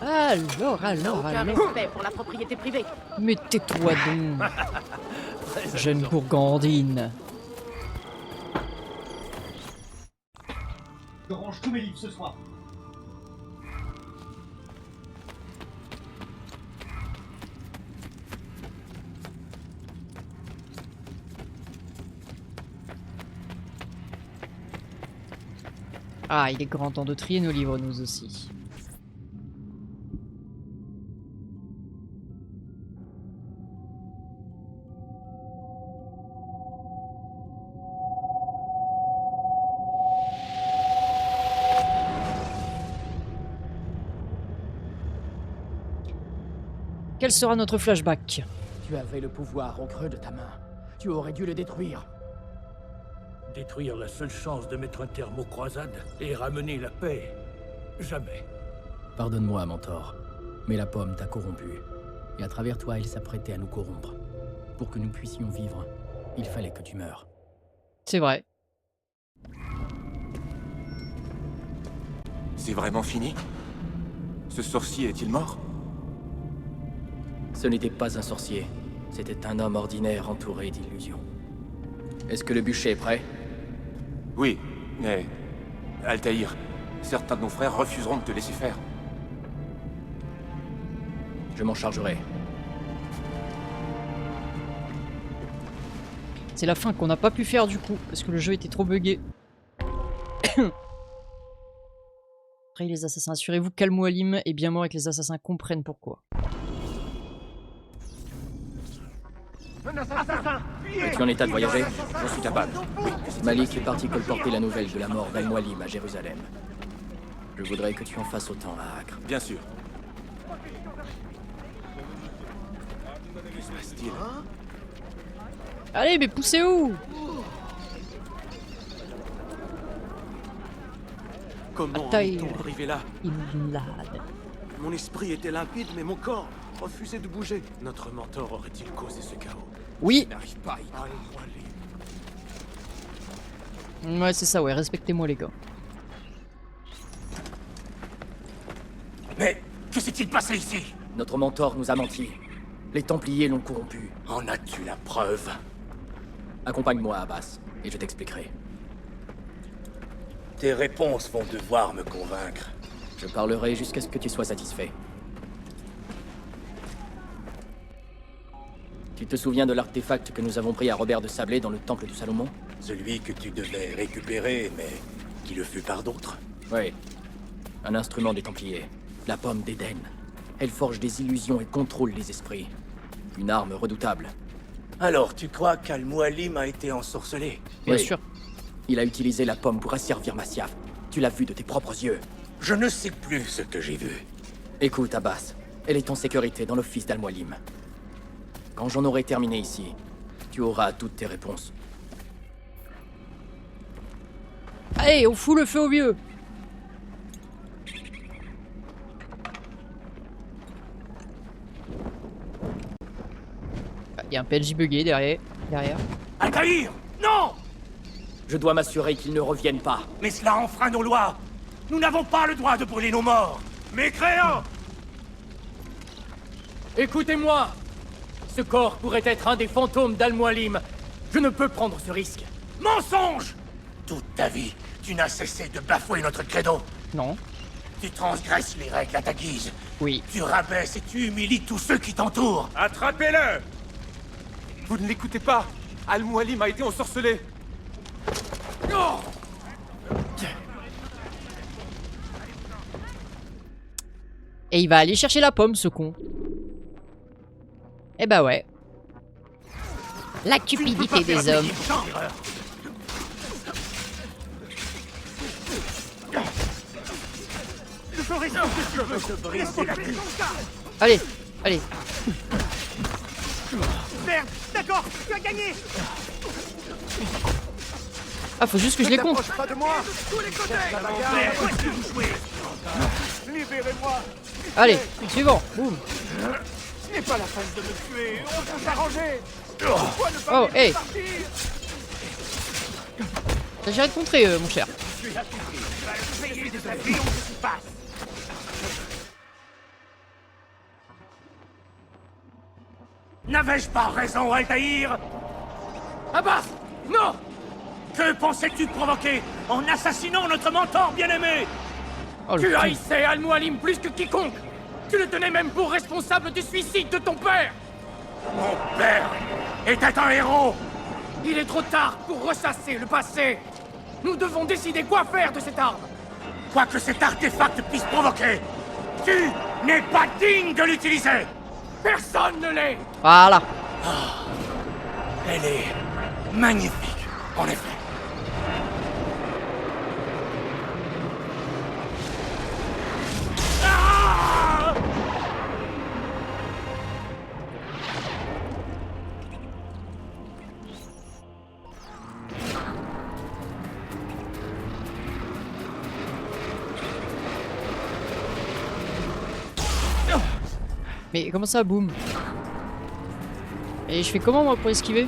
Alors. Aucun respect pour la propriété privée. Mais tais-toi donc, jeune gourgandine. Je range tous mes livres ce soir. Ah, il est grand temps de trier nos livres, nous aussi. Quel sera notre flashback? Tu avais le pouvoir au creux de ta main. Tu aurais dû le détruire. Détruire la seule chance de mettre un terme aux croisades et ramener la paix. Jamais. Pardonne-moi, mentor, mais la pomme t'a corrompu. Et à travers toi, elle s'apprêtait à nous corrompre. Pour que nous puissions vivre, il fallait que tu meures. C'est vrai. C'est vraiment fini? Ce sorcier est-il mort? Ce n'était pas un sorcier. C'était un homme ordinaire entouré d'illusions. Est-ce que le bûcher est prêt? Oui, mais... Altaïr, certains de nos frères refuseront de te laisser faire. Je m'en chargerai. C'est la fin qu'on n'a pas pu faire du coup, parce que le jeu était trop buggé. Après les assassins, assurez-vous qu'Al-Mualim est bien mort et que les assassins comprennent pourquoi. Es-tu en état de voyager? J'en suis capable. Oui, Malik est parti colporter la nouvelle de la mort d'Al-Mualim à Jérusalem. Je voudrais que tu en fasses autant à Acre. bien sûr. Que se passe-t-il? Allez, mais poussez où? Comment en Altaïr. est-on arrivé là? Imlad. Mon esprit était limpide, mais mon corps refusait de bouger. Notre mentor aurait-il causé ce chaos? Oui, Je n'arrive pas à y croire. ouais, c'est ça, ouais, respectez-moi les gars. Mais que s'est-il passé ici? Notre mentor nous a menti. Les Templiers l'ont corrompu. En as-tu la preuve? Accompagne-moi, Abbas, et je t'expliquerai. Tes réponses vont devoir me convaincre. Je parlerai jusqu'à ce que tu sois satisfait. Tu te souviens de l'artefact que nous avons pris à Robert de Sablé dans le temple de Salomon? Celui que tu devais récupérer, mais qui le fut par d'autres. Oui. Un instrument des Templiers. La pomme d'Éden. Elle forge des illusions et contrôle les esprits. Une arme redoutable. Alors, tu crois qu'Al-Mualim a été ensorcelé? Bien Oui. sûr. Il a utilisé la pomme pour asservir Masyaf. Tu l'as vu de tes propres yeux. Je ne sais plus ce que j'ai vu. Écoute, Abbas. Elle est en sécurité dans l'office d'Al-Mualim. Quand j'en aurai terminé ici, tu auras toutes tes réponses. Allez, on fout le feu au vieux. Il y a un PNJ bugué derrière. Altaïr! Non! Je dois m'assurer qu'ils ne reviennent pas. Mais cela enfreint nos lois! Nous n'avons pas le droit de brûler nos morts! Mécréants! Écoutez-moi! Ce corps pourrait être un des fantômes d'Al-Mualim. Je ne peux prendre ce risque. Mensonge! Toute ta vie, tu n'as cessé de bafouer notre credo. Non. Tu transgresses les règles à ta guise. Oui. Tu rabaisses et tu humilies tous ceux qui t'entourent. Attrapez-le! Vous ne l'écoutez pas. Al-Mualim a été ensorcelé. Et il va aller chercher la pomme, ce con. Eh bah ouais. La cupidité des hommes. Allez, allez. Merde, d'accord, tu as gagné. Ah, faut juste que je les compte. Pas de moi. Tous les côtés. Libérez-moi. Allez, suivant. Boum. Ce n'est pas la peine de me tuer. On peut s'arranger. Pourquoi ne pas Oh, hey. partir? J'ai rien contré, mon cher. Je suis affaibli. Voyons ce qui se passe. N'avais-je pas raison, Altaïr? Abbas! Non! Que pensais-tu provoquer en assassinant notre mentor bien-aimé? Oh, le Tu con. haïssais Al-Mualim plus que quiconque! Tu le tenais même pour responsable du suicide de ton père! Mon père était un héros! Il est trop tard pour ressasser le passé! Nous devons décider quoi faire de cette arme! Quoi que cet artefact puisse provoquer, tu n'es pas digne de l'utiliser! Personne ne l'est! Voilà. Elle est magnifique, en effet. Ah! Mais comment ça, boum? Et je fais comment moi pour esquiver?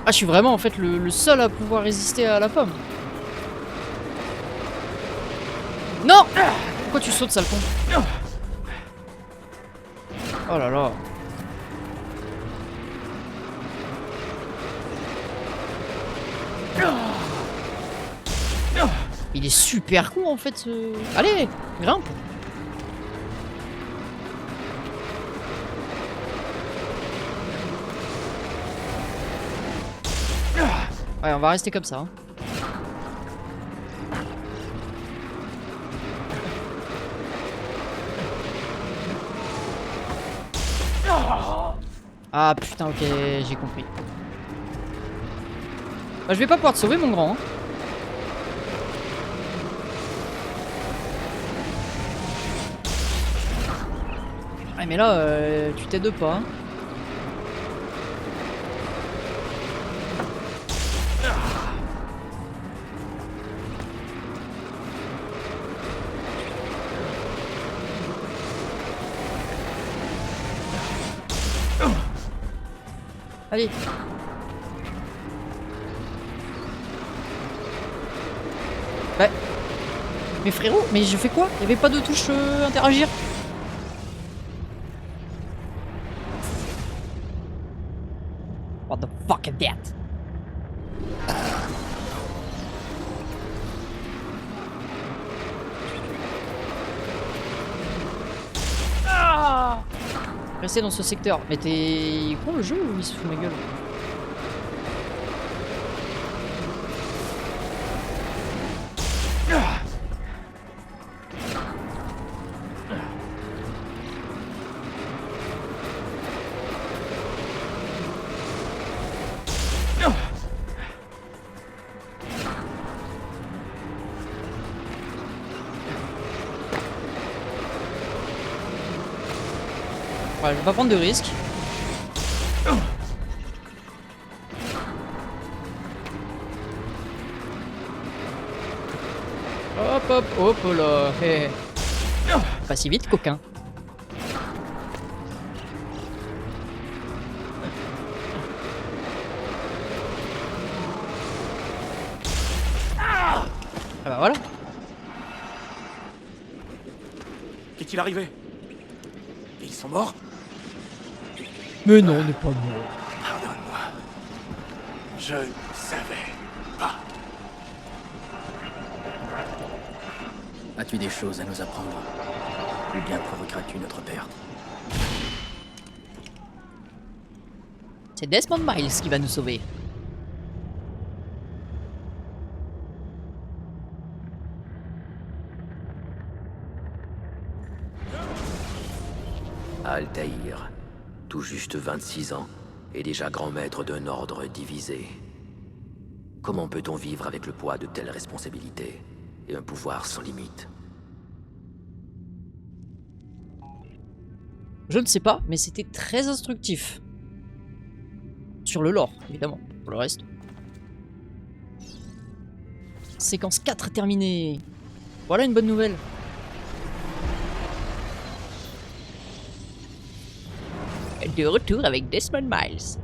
Ah, je suis vraiment en fait le seul à pouvoir résister à la pomme. Non! Pourquoi tu sautes, sale con? Oh là là. Il est super con en fait ce... Allez, grimpe. Ouais, on va rester comme ça. Hein. Ah putain, ok, j'ai compris. Bah, je vais pas pouvoir te sauver, mon grand. Hein. Ah, mais là, tu t'aides pas. Hein. Allez. Ouais. Mais frérot, mais je fais quoi? Il y avait pas de touche interagir? What the fuck is that? Ah! Restez dans ce secteur. Mais t'es con le jeu ou il se fout de ma gueule? Ouais, je vais pas prendre de risques. Hop hop hop oh là. Hey. Pas si vite, coquin. Ah bah voilà. Qu'est-il arrivé? Ils sont morts? Mais non, on n'est pas mort. Pardonne-moi. Je savais pas. As-tu des choses à nous apprendre? Ou bien provoqueras-tu notre perte? C'est Desmond Miles qui va nous sauver. Altaïr, tout juste 26 ans, et déjà grand maître d'un ordre divisé. Comment peut-on vivre avec le poids de telles responsabilités et un pouvoir sans limite? Je ne sais pas, mais c'était très instructif. Sur le lore, évidemment. Pour le reste. Séquence 4 terminée. Voilà une bonne nouvelle. De retour avec Desmond Miles.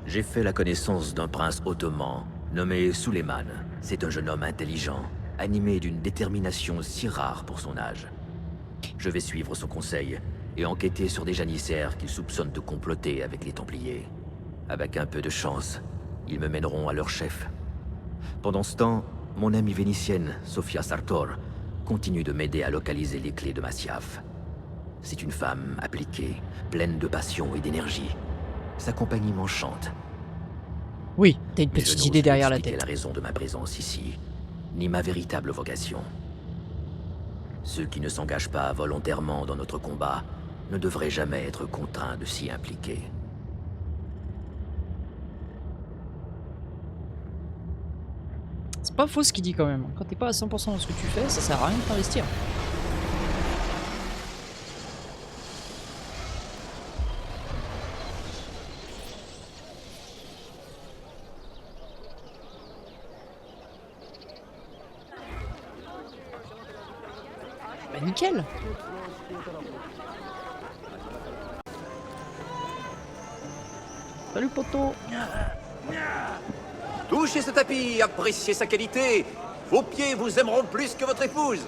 J'ai fait la connaissance d'un prince ottoman nommé Suleiman. C'est un jeune homme intelligent, animé d'une détermination si rare pour son âge. Je vais suivre son conseil et enquêter sur des janissaires qu'il soupçonne de comploter avec les Templiers. Avec un peu de chance, ils me mèneront à leur chef. Pendant ce temps, mon amie vénitienne, Sofia Sartor, continue de m'aider à localiser les clés de Masyaf. C'est une femme appliquée, pleine de passion et d'énergie. Sa compagnie m'enchante. Oui, t'as une Mais je petite n'ose idée derrière la expliquer tête. la raison de ma présence ici, ni ma véritable vocation. Ceux qui ne s'engagent pas volontairement dans notre combat ne devraient jamais être contraints de s'y impliquer. C'est pas faux ce qu'il dit quand même. Quand t'es pas à 100% dans ce que tu fais, ça sert à rien de t'investir. Bah nickel. Salut poto. Touchez ce tapis, appréciez sa qualité. Vos pieds vous aimeront plus que votre épouse.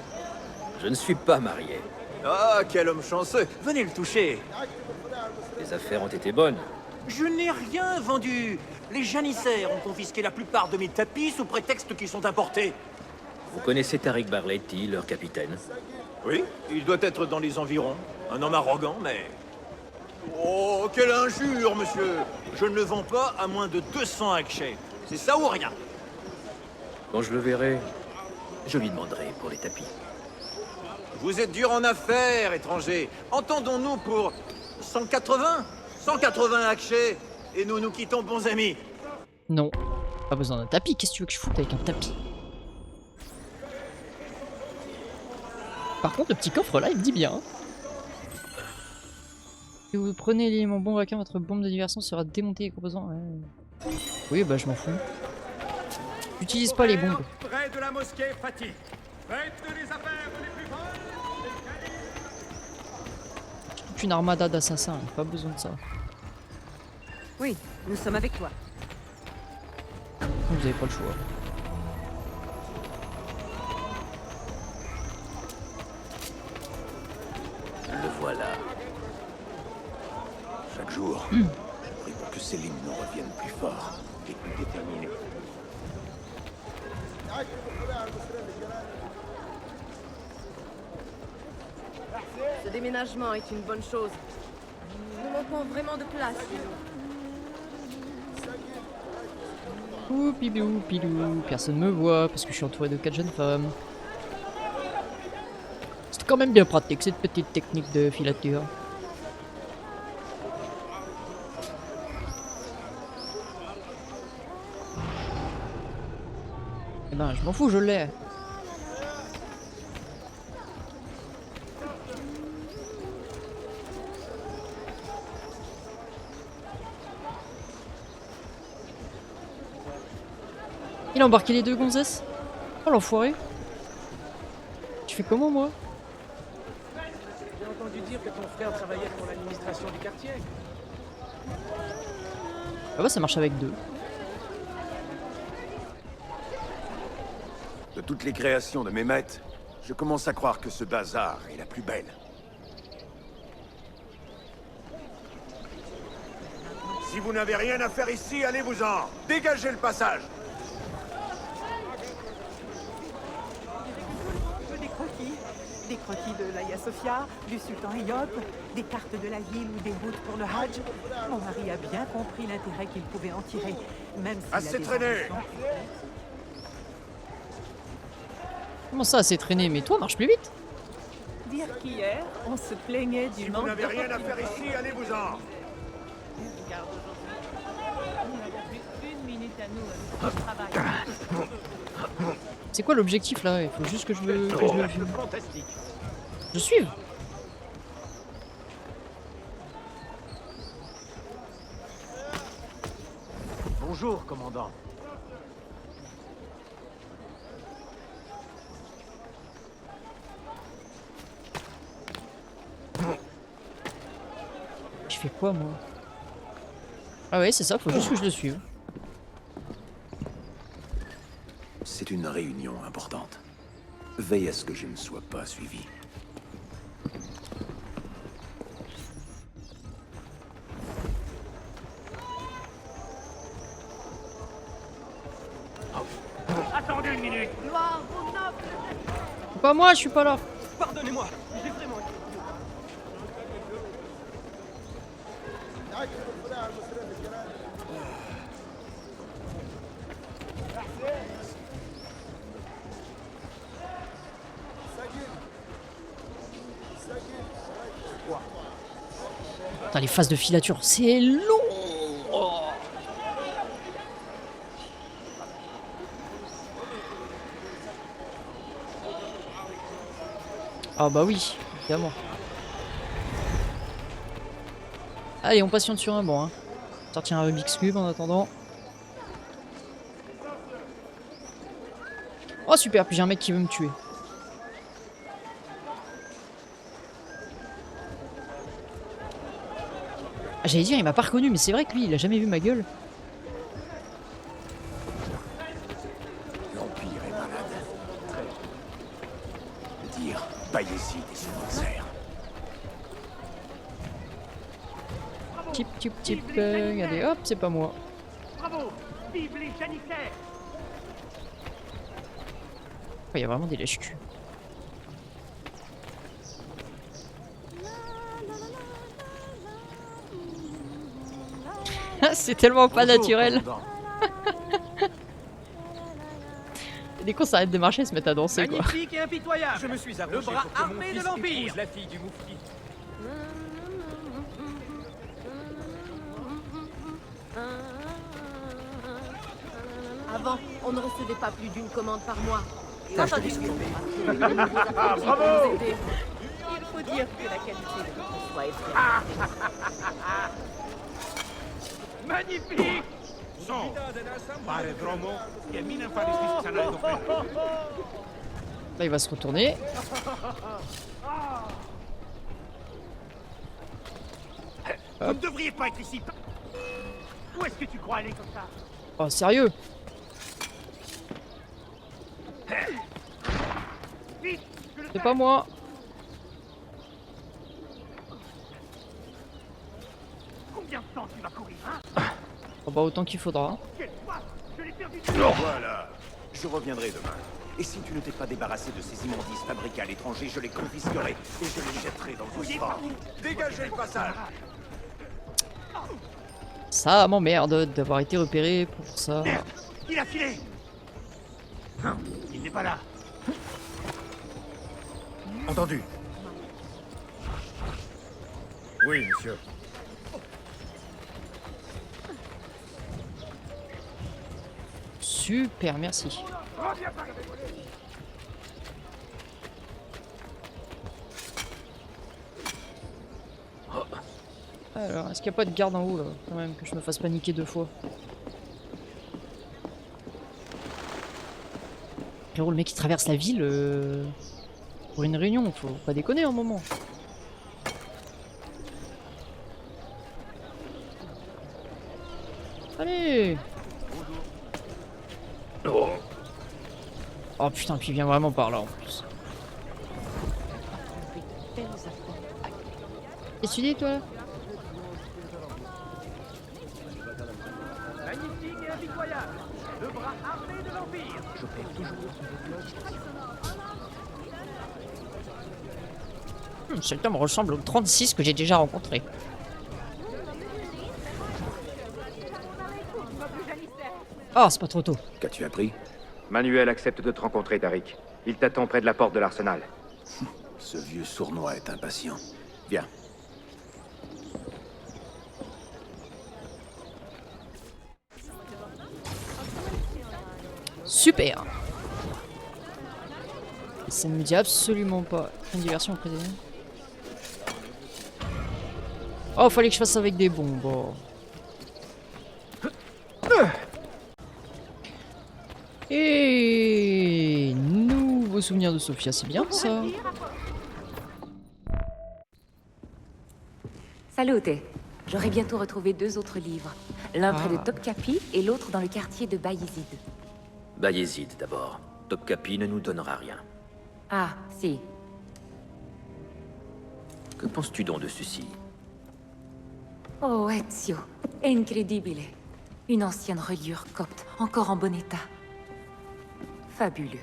Je ne suis pas marié. Ah, quel homme chanceux. Venez le toucher. Les affaires ont été bonnes. Je n'ai rien vendu. Les janissaires ont confisqué la plupart de mes tapis sous prétexte qu'ils sont importés. Vous connaissez Tariq Barleti, leur capitaine? Oui, il doit être dans les environs. Un homme arrogant, mais... Oh, quelle injure, monsieur. Je ne le vends pas à moins de 200 akshés. C'est ça ou rien? Quand je le verrai, je lui demanderai pour les tapis. Vous êtes dur en affaires, étranger. Entendons-nous pour 180? 180 akshés, et nous nous quittons bons amis. Non. Pas besoin d'un tapis. Qu'est-ce que tu veux que je foute avec un tapis? Par contre, le petit coffre là, il me dit bien. Hein. Si vous prenez l'élément bombe vacuum, votre bombe de diversion sera démontée et composants. Ouais. Oui, bah je m'en fous. J'utilise pas les bombes. Près de la mosquée Fatih. Faites les affaires les plus folles. Toute une armada d'assassins, pas besoin de ça. Oui, nous sommes avec toi. Vous avez pas le choix. Le voilà. Chaque jour, je prie pour que Céline nous revienne plus fort et plus déterminé. Ce déménagement est une bonne chose. Nous manquons vraiment de place. Oupidou, pidou, personne me voit parce que je suis entouré de 4 jeunes femmes. C'est quand même bien pratique cette petite technique de filature. Eh ben, je m'en fous, je l'ai. Il a embarqué les deux gonzesses. Oh l'enfoiré. Tu fais comment moi? J'ai entendu dire que ton frère travaillait pour l'administration du quartier. Ah bah ça marche avec deux. De toutes les créations de Mehmet, je commence à croire que ce bazar est la plus belle. Si vous n'avez rien à faire ici, allez-vous-en. Dégagez le passage. Des croquis de l'Aya Sofia, du sultan Eyop, des cartes de la ville ou des routes pour le Hajj. Mon mari a bien compris l'intérêt qu'il pouvait en tirer, même s'il Assez a des traîné. ambitions. Comment ça assez traîné? Mais toi marche plus vite. Dire qu'hier, on se plaignait du Si manque vous n'avez rien à d'opportunités. faire ici, allez-vous-en. Regarde aujourd'hui. Nous n'avons plus une minute à nous travail. C'est quoi l'objectif là? Il faut juste que je le Fantastique. Je suive. Bonjour, commandant. Je fais quoi moi? Ah ouais c'est ça, faut juste que je le suive. C'est une réunion importante. Veille à ce que je ne sois pas suivi. Attendez une minute. Gloire au noble. C'est pas moi, je suis pas là. Pardonnez-moi, j'ai vraiment... Putain, les phases de filature, c'est long. Oh. Ah bah oui, évidemment. Allez, on patiente sur un banc. Hein. Sortir un Rubik's Cube en attendant. Oh super, puis j'ai un mec qui veut me tuer. Ah, j'allais dire, il m'a pas reconnu, mais c'est vrai que lui, il a jamais vu ma gueule. L'Empire est malade. Dire Bayezid et son émissaire. Tip, tip, tip. Regardez, hop, c'est pas moi. Bravo. Vive les janissaires. Il y a vraiment des lèches-culs. C'est tellement pas naturel. Des cons s'arrêtent de marcher et se mettent à danser quoi. Magnifique et impitoyable. Je me suis Le approché bras pour que mon armé de fils l'Empire. épouse la fille du moufti. Avant, on ne recevait pas plus d'une commande par mois. Attendez, Bravo. il faut dire que la qualité de notre soie est très... Magnifique. Là il va se retourner. Vous ne devriez pas être ici. Où est-ce que tu crois aller comme ça? Oh sérieux? Vite, je le C'est fais. pas moi. Combien de temps tu vas courir, hein? Oh bah autant qu'il faudra. Quelle soif. Je l'ai perdu. Voilà. Je reviendrai demain. Et si tu ne t'es pas débarrassé de ces immondices fabriqués à l'étranger, je les confisquerai et je les jetterai dans le Bosphore. Dégagez le passage. Ça m'emmerde d'avoir été repéré pour ça. Il a filé. Il n'est pas là. Entendu. Oui, monsieur. Super, merci. Alors, est-ce qu'il n'y a pas de garde en haut là, quand même, que je me fasse paniquer 2 fois? Frérot, le mec qui traverse la ville pour une réunion, faut pas déconner un moment. Allez! Oh putain, puis il vient vraiment par là en plus. Qu'est-ce que tu dis toi? Magnifique et impitoyable. Le bras armé de l'Empire. Je perds toujours Cet homme ressemble au 36 que j'ai déjà rencontré. Oh, c'est pas trop tôt. Qu'as-tu appris? Manuel accepte de te rencontrer, Tariq. Il t'attend près de la porte de l'arsenal. Ce vieux sournois est impatient. Viens. Super. Ça ne me dit absolument pas. Une diversion auprès des... Oh, fallait que je fasse avec des bombes. Oh. Et nouveau souvenir de Sophia, c'est bien ça. Salute. J'aurai bientôt retrouvé 2 autres livres. L'un près de Ah. Topkapi et l'autre dans le quartier de Bayezid. Bayezid d'abord. Topkapi ne nous donnera rien. Ah, si. Que penses-tu donc de ceci? Oh, Ezio. Incredibile. Une ancienne reliure copte, encore en bon état. Fabuleux.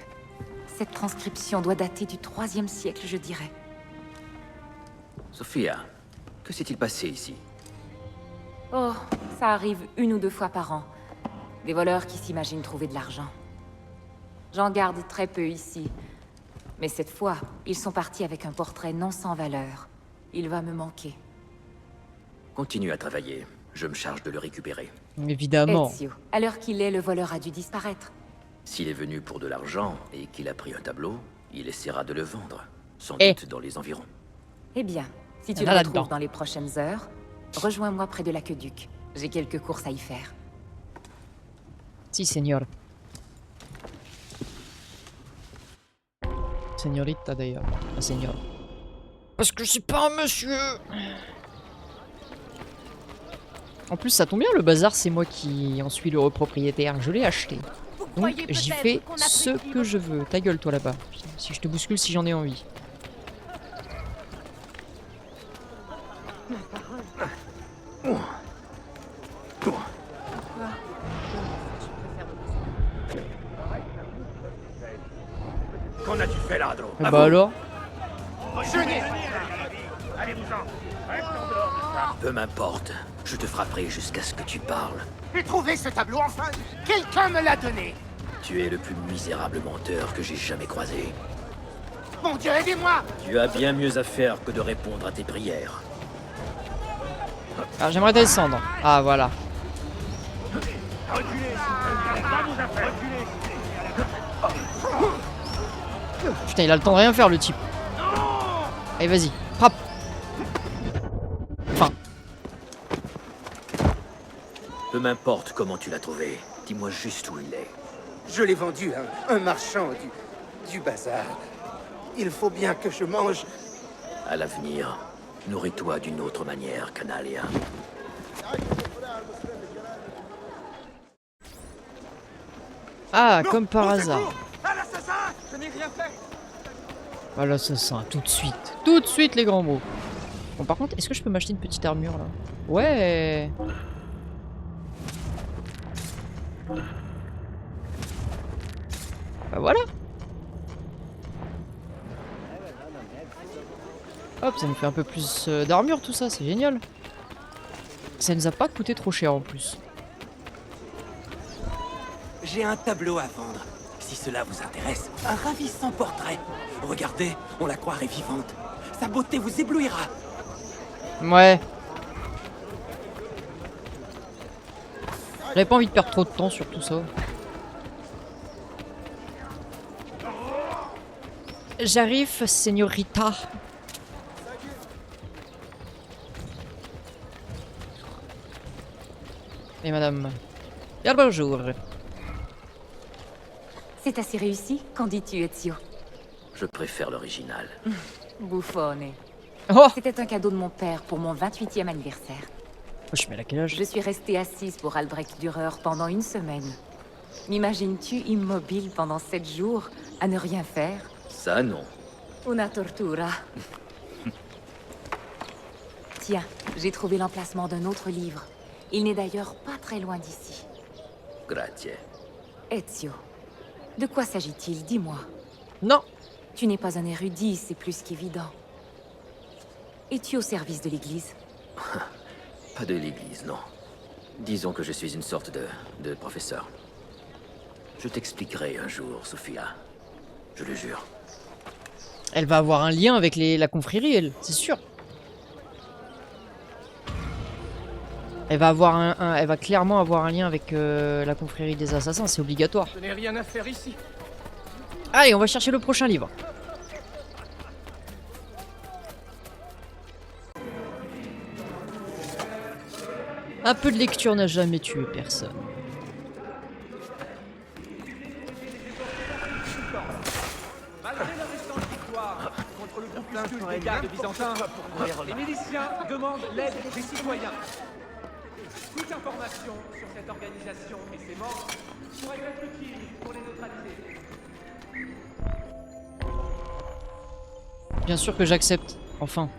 Cette transcription doit dater du 3e siècle, je dirais. Sophia, que s'est-il passé ici? Oh, ça arrive 1 ou 2 fois par an. Des voleurs qui s'imaginent trouver de l'argent. J'en garde très peu ici. Mais cette fois, ils sont partis avec un portrait non sans valeur. Il va me manquer. Continue à travailler. Je me charge de le récupérer. Évidemment. Ezio, à l'heure qu'il est, le voleur a dû disparaître. S'il est venu pour de l'argent et qu'il a pris un tableau, il essaiera de le vendre. Sans doute dans les environs. Eh bien, si tu Là, le là-dedans. retrouves dans les prochaines heures, rejoins-moi près de l'aqueduc. J'ai quelques courses à y faire. Si, señor. Señorita d'ailleurs. Pas señor. Parce que c'est pas un monsieur. En plus, ça tombe bien, le bazar, c'est moi qui en suis le propriétaire. Je l'ai acheté. Donc, j'y fais ce que je veux. Ta gueule, toi, là-bas. Si je te bouscule, si j'en ai envie. Qu'en as-tu fait, ladro? Et bah alors? Je n'ai rien. Allez-vous-en. Reste en dehors de ça. Peu m'importe. Je te frapperai jusqu'à ce que tu parles. J'ai trouvé ce tableau, enfin. Quelqu'un me l'a donné. Tu es le plus misérable menteur que j'ai jamais croisé. Mon Dieu, aidez-moi. Tu as bien mieux à faire que de répondre à tes prières. Alors, j'aimerais descendre. Ah, voilà. Putain, il a le temps de rien faire, le type. Allez, vas-y. Frappe. Enfin. Peu m'importe comment tu l'as trouvé. Dis-moi juste où il est. Je l'ai vendu à un marchand du bazar. Il faut bien que je mange. À l'avenir, nourris-toi d'une autre manière, Canalia. Ah, comme par hasard. À l'assassin. Je n'ai rien fait. Ah, l'assassin, tout de suite. Tout de suite, les grands mots. Bon, par contre, est-ce que je peux m'acheter une petite armure, là? Ouais. Bah voilà. Hop, ça nous fait un peu plus d'armure, tout ça, c'est génial. Ça nous a pas coûté trop cher, en plus. J'ai un tableau à vendre. Si cela vous intéresse, un ravissant portrait. Regardez, on la croirait vivante. Sa beauté vous éblouira. Ouais. J'avais pas envie de perdre trop de temps sur tout ça. J'arrive, señorita. Et madame. Bien le bonjour. C'est assez réussi. Qu'en dis-tu, Ezio? Je préfère l'original. Buffone. Oh, C'était un cadeau de mon père pour mon 28e anniversaire. je mets à quel âge? Je suis restée assise pour Albrecht Dürer pendant 1 semaine. M'imagines-tu immobile pendant 7 jours, à ne rien faire? Ça, non. Una tortura. Tiens, j'ai trouvé l'emplacement d'un autre livre. Il n'est d'ailleurs pas très loin d'ici. Grazie. Ezio, de quoi s'agit-il? Dis-moi. Non. Tu n'es pas un érudit, c'est plus qu'évident. Es-tu au service de l'Église? Pas de l'église, non. Disons que je suis une sorte de professeur. Je t'expliquerai un jour, Sophia. Je le jure. Elle va avoir un lien avec la confrérie, elle, c'est sûr. Elle va avoir elle va clairement avoir un lien avec la confrérie des assassins, c'est obligatoire. Je n'ai rien à faire ici. Allez, on va chercher le prochain livre. Un peu de lecture n'a jamais tué personne. Malgré la récente victoire contre le groupuscule des gardes byzantins, les miliciens demandent l'aide des citoyens. Toute information sur cette organisation et ses membres pourrait être utile pour les neutraliser. Bien sûr que j'accepte. Enfin.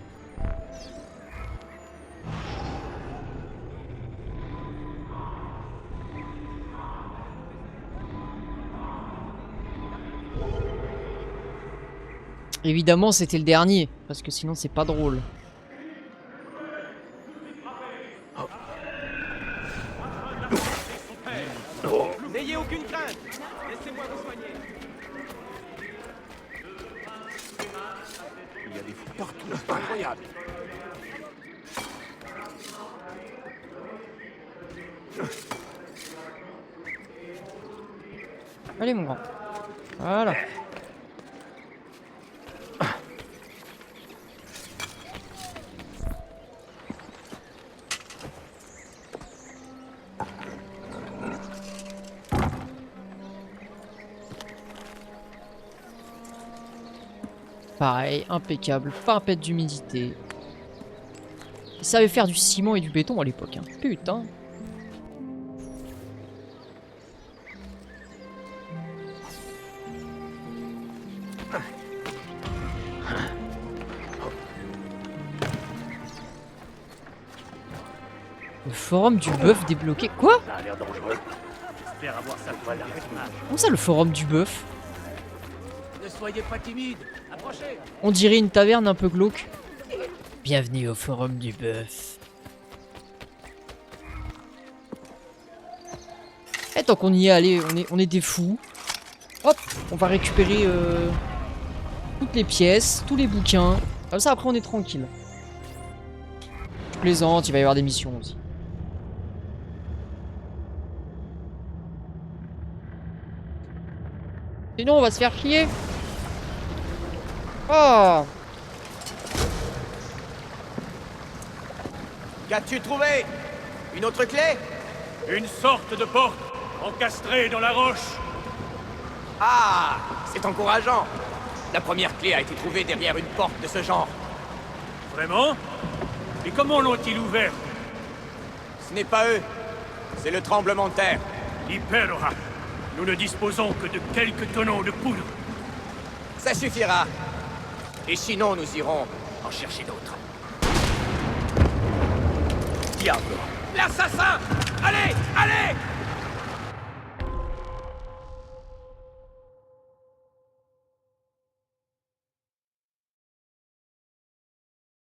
Évidemment, c'était le dernier, parce que sinon c'est pas drôle. N'ayez aucune crainte. Laissez-moi vous soigner. Il y a des fous partout, c'est incroyable. Allez, mon grand. Voilà. Pareil, impeccable, pas un pet d'humidité. Ils savaient faire du ciment et du béton à l'époque, hein. Putain. Le forum du bœuf débloqué. Quoi? Ça a l'air dangereux. J'espère avoir sa toile d'arrêtage. Comment ça, le forum du bœuf? Ne soyez pas timide. Approchez. On dirait une taverne un peu glauque. Bienvenue au forum du bœuf. Et tant qu'on y est allé, on est des fous. Hop, on va récupérer toutes les pièces, tous les bouquins. Comme ça, après, on est tranquille. Je plaisante, il va y avoir des missions aussi. Sinon, on va se faire chier. Oh! Qu'as-tu trouvé? Une autre clé? Une sorte de porte encastrée dans la roche. Ah, c'est encourageant. La première clé a été trouvée derrière une porte de ce genre. Vraiment? Et comment l'ont-ils ouvert? Ce n'est pas eux. C'est le tremblement de terre. Hyperora. Nous ne disposons que de quelques tonneaux de poudre. Ça suffira. Et sinon, nous irons en chercher d'autres. Diable! L'assassin! Allez! Allez!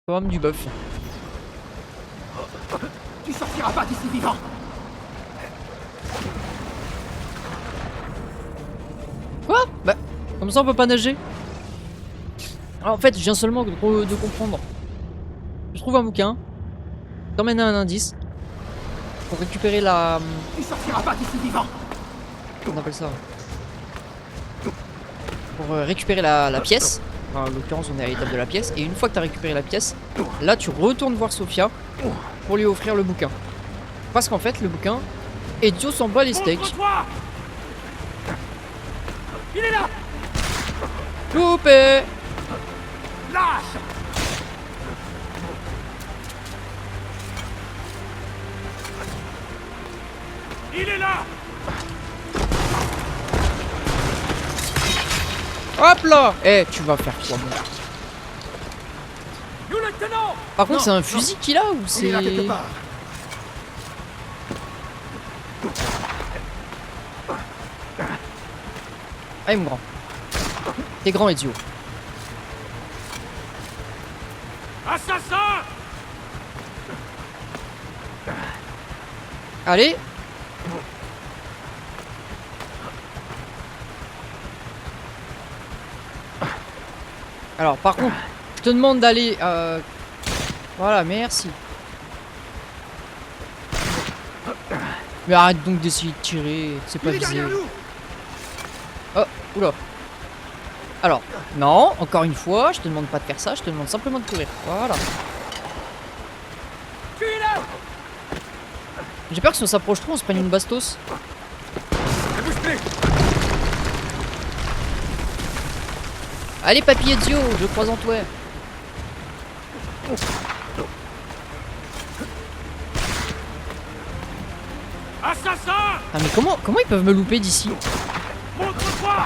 Forum du bœuf. Tu sortiras pas d'ici vivant. Quoi? Bah, comme ça on peut pas nager. Alors, en fait, je viens seulement de comprendre. Je trouve un bouquin. T'emmènes un indice. Pour récupérer la... Tu sortiras pas d'ici vivant. Comment on appelle ça? Pour récupérer la pièce. Enfin, en l'occurrence, on est à l'étape de la pièce. Et une fois que t'as récupéré la pièce, là, tu retournes voir Sophia pour lui offrir le bouquin. Parce qu'en fait, le bouquin, Ezio s'en bat les steaks. Il est là. Loupé. Lâche. Il est là. Hop là. Eh, tu vas faire quoi, moi? Nous le tenons. Par contre, c'est un fusil qu'il a ou c'est... Allez, mon grand. T'es grand, Ezio. Assassin. Allez. Alors, par contre, je te demande d'aller... Voilà, merci. Mais arrête donc d'essayer de tirer, c'est pas visé. Oh, oula. Alors, non, encore une fois, je te demande pas de faire ça, je te demande simplement de courir. Voilà. J'ai peur que si on s'approche trop, on se prenne une bastos. Allez, papy Ezio, je crois en toi. Assassin. Ah mais comment ils peuvent me louper d'ici? Montre-toi.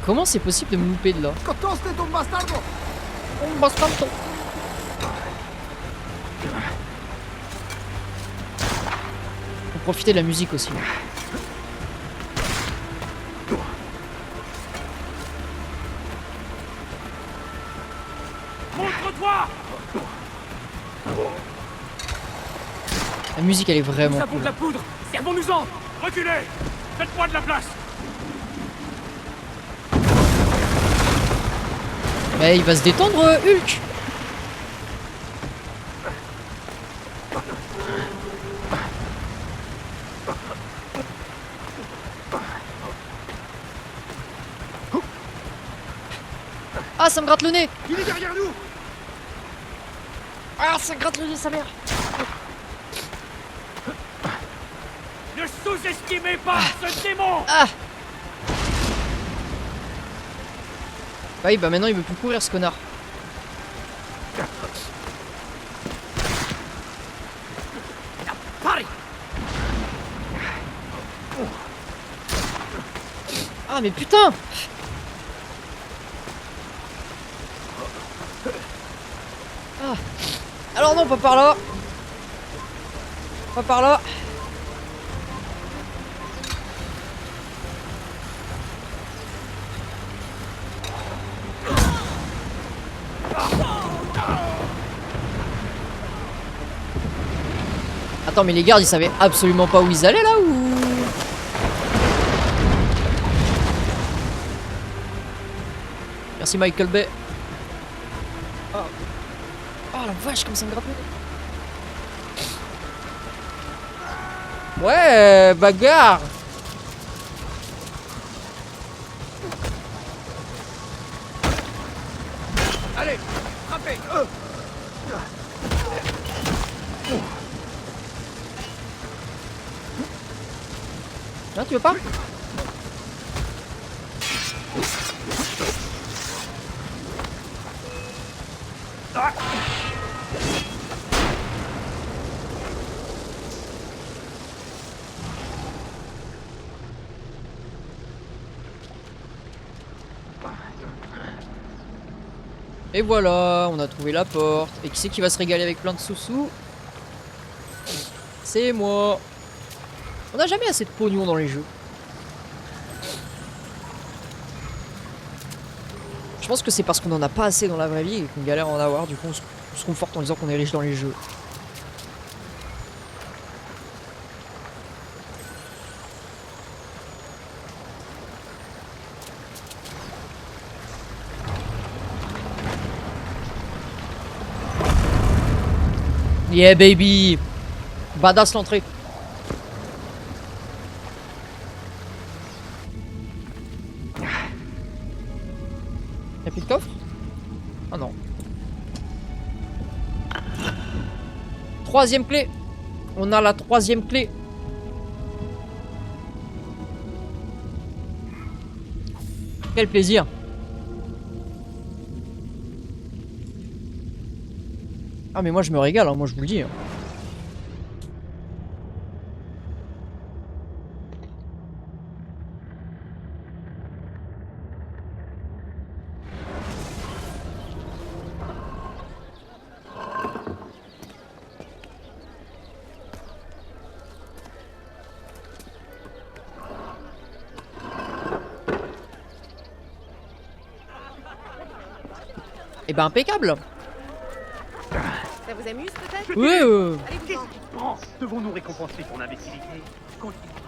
comment c'est possible de me louper de là? Un bastardo. Faut profiter de la musique aussi. Montre-toi! La musique elle est Nous vraiment avons cool. de la poudre! Servons-nous-en! Reculez! Faites-moi de la place! Mais il va se détendre Hulk. Ah ça me gratte le nez. Il est derrière nous! Ah ça gratte le nez sa mère. Ne sous-estimez pas ce démon! Ah. Ah oui bah maintenant il veut plus courir ce connard. Paris! Ah mais putain. Ah. Alors non pas par là. Pas par là. Attends mais les gardes ils savaient absolument pas où ils allaient là ou... Merci Michael Bay. Oh. Oh la vache comme ça me gratte le nez. Ouais bagarre. Allez, frappez! Là tu veux pas? Et voilà, on a trouvé la porte. Et qui c'est qui va se régaler avec plein de sous-sous? C'est moi. On n'a jamais assez de pognon dans les jeux. Je pense que c'est parce qu'on en a pas assez dans la vraie vie et qu'on galère à en avoir. Du coup, on se conforte en disant qu'on est riche dans les jeux. Yeah baby. Badass l'entrée. Y'a plus de coffre? Ah non. Troisième clé. On a la troisième clé. Quel plaisir. Ah mais moi je me régale, hein, moi je vous le dis. Hein. Eh ben impeccable. Ça vous amuse peut-être? Oui. Allez-vous-en. Devons-nous récompenser ton imbécilité? Continue.